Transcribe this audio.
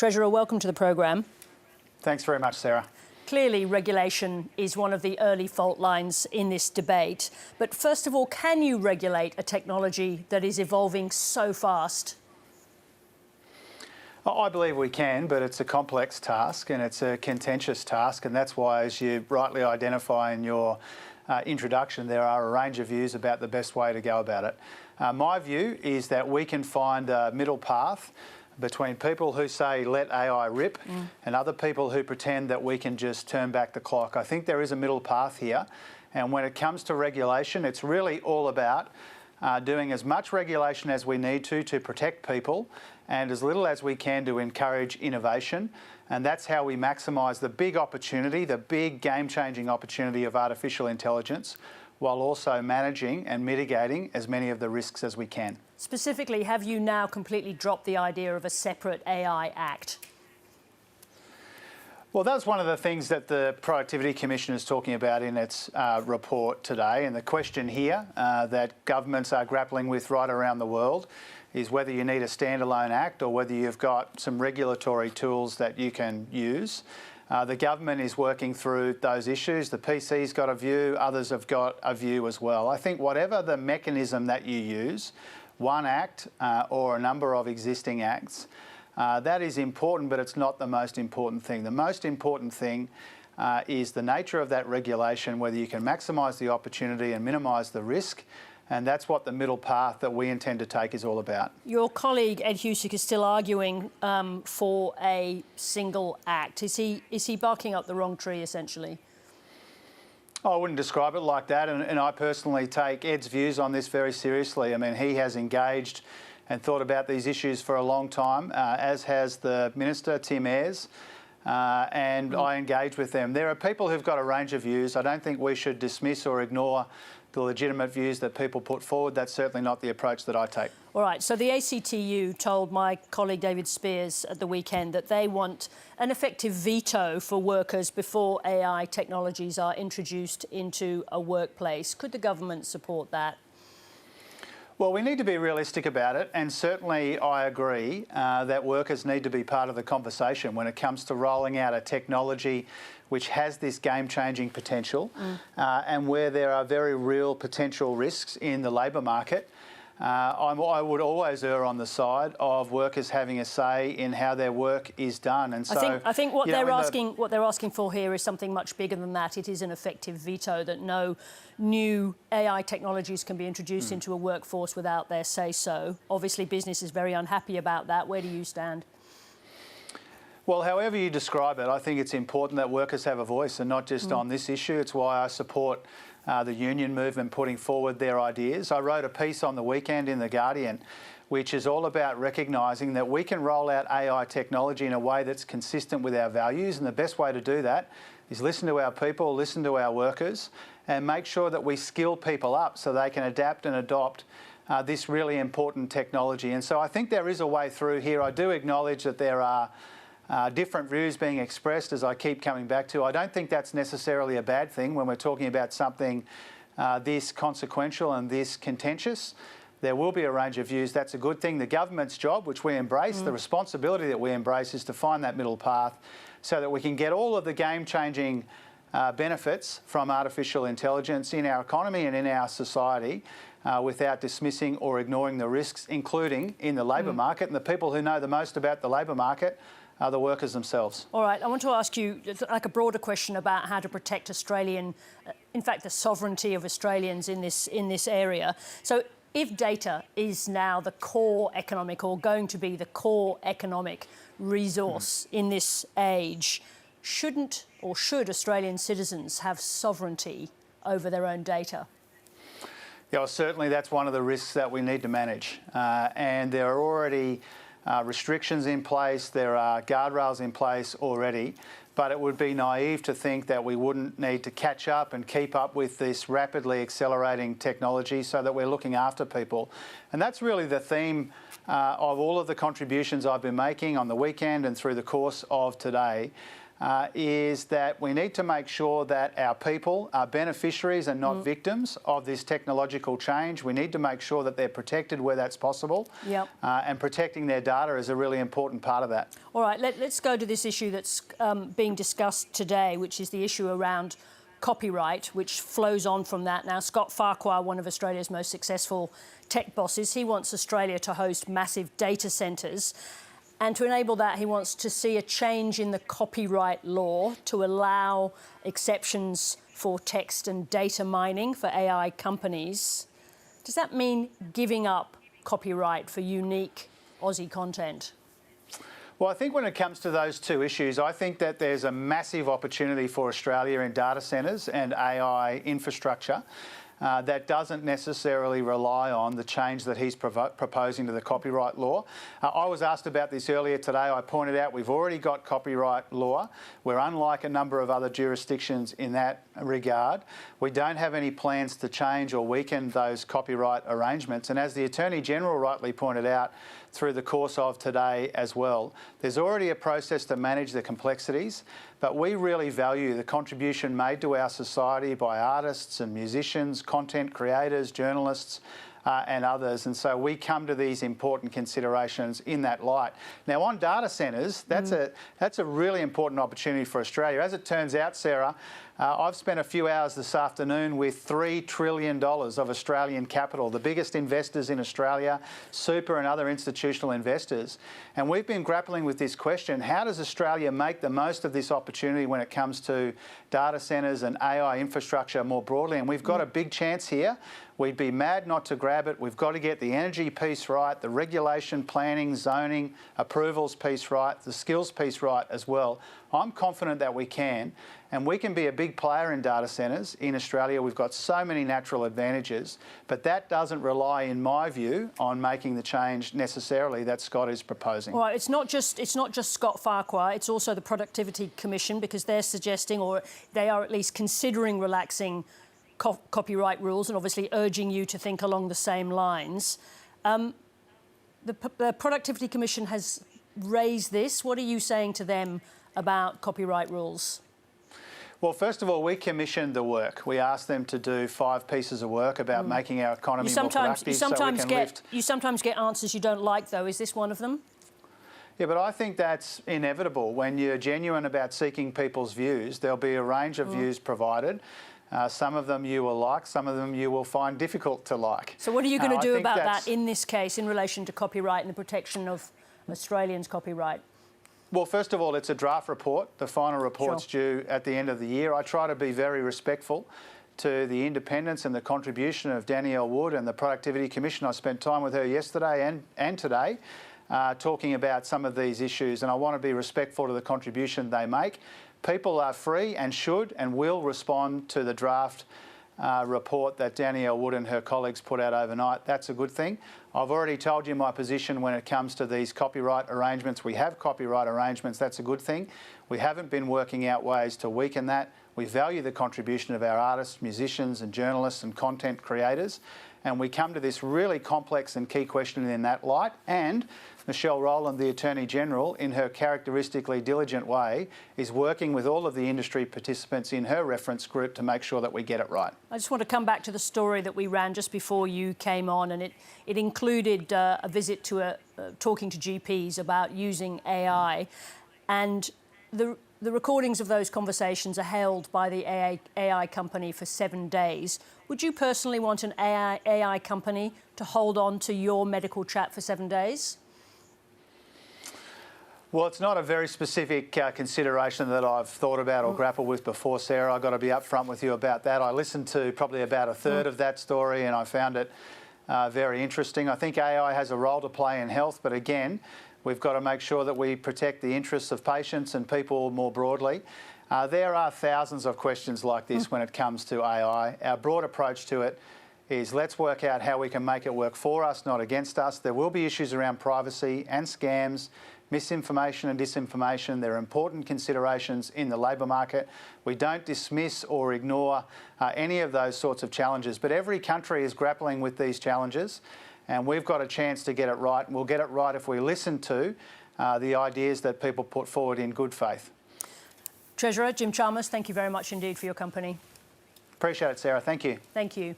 Treasurer, welcome to the programme. Thanks very much, Sarah. Clearly, regulation is one of the early fault lines in this debate. But first of all, can you regulate a technology that is evolving so fast? I believe we can, but it's a complex task and it's a contentious task, and that's why, as you rightly identify in your introduction, there are a range of views about the best way to go about it. My view is that we can find a middle path between people who say let AI rip and other people who pretend that we can just turn back the clock. I think there is a middle path here, and when it comes to regulation, it's really all about doing as much regulation as we need to protect people and as little as we can to encourage innovation. And that's how we maximise the big opportunity, the big game-changing opportunity of artificial intelligence, while also managing and mitigating as many of the risks as we can. Specifically, have you now completely dropped the idea of a separate AI Act? Well, that's one of the things that the Productivity Commission is talking about in its report today. And the question here that governments are grappling with right around the world is whether you need a standalone act or whether you've got some regulatory tools that you can use. The government is working through those issues. The PC's got a view, others have got a view as well. I think whatever the mechanism that you use, one act or a number of existing acts, that is important, but it's not the most important thing. The most important thing is the nature of that regulation, whether you can maximise the opportunity and minimise the risk. And that's what the middle path that we intend to take is all about. Your colleague Ed Husic is still arguing for a single act. Is he barking up the wrong tree, essentially? I wouldn't describe it like that, and I personally take Ed's views on this very seriously. I mean, he has engaged and thought about these issues for a long time, as has the Minister, Tim Ayres, and I engage with them. There are people who've got a range of views. I don't think we should dismiss or ignore the legitimate views that people put forward. That's certainly not the approach that I take. All right, so the ACTU told my colleague David Spears at the weekend that they want an effective veto for workers before AI technologies are introduced into a workplace. Could the government support that? Well, we need to be realistic about it, and certainly I agree that workers need to be part of the conversation when it comes to rolling out a technology which has this game-changing potential and where there are very real potential risks in the labour market. I would always err on the side of workers having a say in how their work is done, and so I think what they're asking for here is something much bigger than that. It is an effective veto that no new AI technologies can be introduced into a workforce without their say-so. Obviously, business is very unhappy about that. Where do you stand? Well, however you describe it, I think it's important that workers have a voice, and not just on this issue. It's why I support the union movement putting forward their ideas. I wrote a piece on the weekend in The Guardian, which is all about recognising that we can roll out AI technology in a way that's consistent with our values, and the best way to do that is listen to our people, listen to our workers, and make sure that we skill people up so they can adapt and adopt this really important technology. And so I think there is a way through here. I do acknowledge that there are different views being expressed, as I keep coming back to. I don't think that's necessarily a bad thing when we're talking about something this consequential and this contentious. There will be a range of views. That's a good thing. The government's job, which we embrace, the responsibility that we embrace, is to find that middle path so that we can get all of the game-changing benefits from artificial intelligence in our economy and in our society without dismissing or ignoring the risks, including in the labour market. And the people who know the most about the labour market are the workers themselves. All right, I want to ask you like a broader question about how to protect Australian, in fact, the sovereignty of Australians in this area. So if data is now the core economic, or going to be the core economic resource in this age, shouldn't or should Australian citizens have sovereignty over their own data? Yeah, well, certainly that's one of the risks that we need to manage. And there are already restrictions in place, there are guardrails in place already, but it would be naive to think that we wouldn't need to catch up and keep up with this rapidly accelerating technology so that we're looking after people. And that's really the theme of all of the contributions I've been making on the weekend and through the course of today. is that we need to make sure that our people are beneficiaries and not victims of this technological change. We need to make sure that they're protected where that's possible. Yep. And protecting their data is a really important part of that. All right, let's go to this issue that's being discussed today, which is the issue around copyright, which flows on from that. Now, Scott Farquhar, one of Australia's most successful tech bosses, he wants Australia to host massive data centres. And to enable that, he wants to see a change in the copyright law to allow exceptions for text and data mining for AI companies. Does that mean giving up copyright for unique Aussie content? Well, I think when it comes to those two issues, I think that there's a massive opportunity for Australia in data centres and AI infrastructure. That doesn't necessarily rely on the change that he's proposing to the copyright law. I was asked about this earlier today. I pointed out we've already got copyright law. We're unlike a number of other jurisdictions in that regard. We don't have any plans to change or weaken those copyright arrangements. And as the Attorney General rightly pointed out through the course of today as well, there's already a process to manage the complexities, but we really value the contribution made to our society by artists and musicians, content creators, journalists, and others. And so we come to these important considerations in that light. Now, on data centres, that's a really important opportunity for Australia. As it turns out, Sarah, I've spent a few hours this afternoon with $3 trillion of Australian capital, the biggest investors in Australia, super and other institutional investors. And we've been grappling with this question: how does Australia make the most of this opportunity when it comes to data centres and AI infrastructure more broadly? And we've got a big chance here. We'd be mad not to grab it. We've got to get the energy piece right, the regulation, planning, zoning, approvals piece right, the skills piece right as well. I'm confident that we can, and we can be a big player in data centres in Australia. We've got so many natural advantages, but that doesn't rely, in my view, on making the change necessarily that Scott is proposing. Well, it's not just Scott Farquhar, it's also the Productivity Commission, because they're suggesting, or they are at least considering, relaxing copyright rules, and obviously urging you to think along the same lines. The Productivity Commission has raised this. What are you saying to them about copyright rules? Well, first of all, we commissioned the work. We asked them to do 5 pieces of work about making our economy more productive. You sometimes get answers you don't like, though. Is this one of them? Yeah, but I think that's inevitable. When you're genuine about seeking people's views, there'll be a range of views provided. Some of them you will like, some of them you will find difficult to like. So what are you going to do about that in this case in relation to copyright and the protection of Australians' copyright? Well, first of all, it's a draft report. The final report's due at the end of the year. I try to be very respectful to the independence and the contribution of Danielle Wood and the Productivity Commission. I spent time with her yesterday and today talking about some of these issues, and I want to be respectful to the contribution they make. People are free and should and will respond to the draft report that Danielle Wood and her colleagues put out overnight. That's a good thing. I've already told you my position when it comes to these copyright arrangements. We have copyright arrangements. That's a good thing. We haven't been working out ways to weaken that. We value the contribution of our artists, musicians and journalists and content creators. And we come to this really complex and key question in that light. And Michelle Rowland, the Attorney General, in her characteristically diligent way, is working with all of the industry participants in her reference group to make sure that we get it right. I just want to come back to the story that we ran just before you came on, and it included a visit to talking to GPs about using AI. And the recordings of those conversations are held by the AI company for 7 days. Would you personally want an AI company to hold on to your medical chat for 7 days? Well, it's not a very specific consideration that I've thought about or grappled with before, Sarah. I've got to be upfront with you about that. I listened to probably about a third of that story and I found it very interesting. I think AI has a role to play in health, but again, we've got to make sure that we protect the interests of patients and people more broadly. There are thousands of questions like this when it comes to AI. Our broad approach to it is let's work out how we can make it work for us, not against us. There will be issues around privacy and scams, misinformation and disinformation. There are important considerations in the labour market. We don't dismiss or ignore any of those sorts of challenges, but every country is grappling with these challenges and we've got a chance to get it right. And we'll get it right if we listen to the ideas that people put forward in good faith. Treasurer Jim Chalmers, thank you very much indeed for your company. Appreciate it, Sarah. Thank you. Thank you.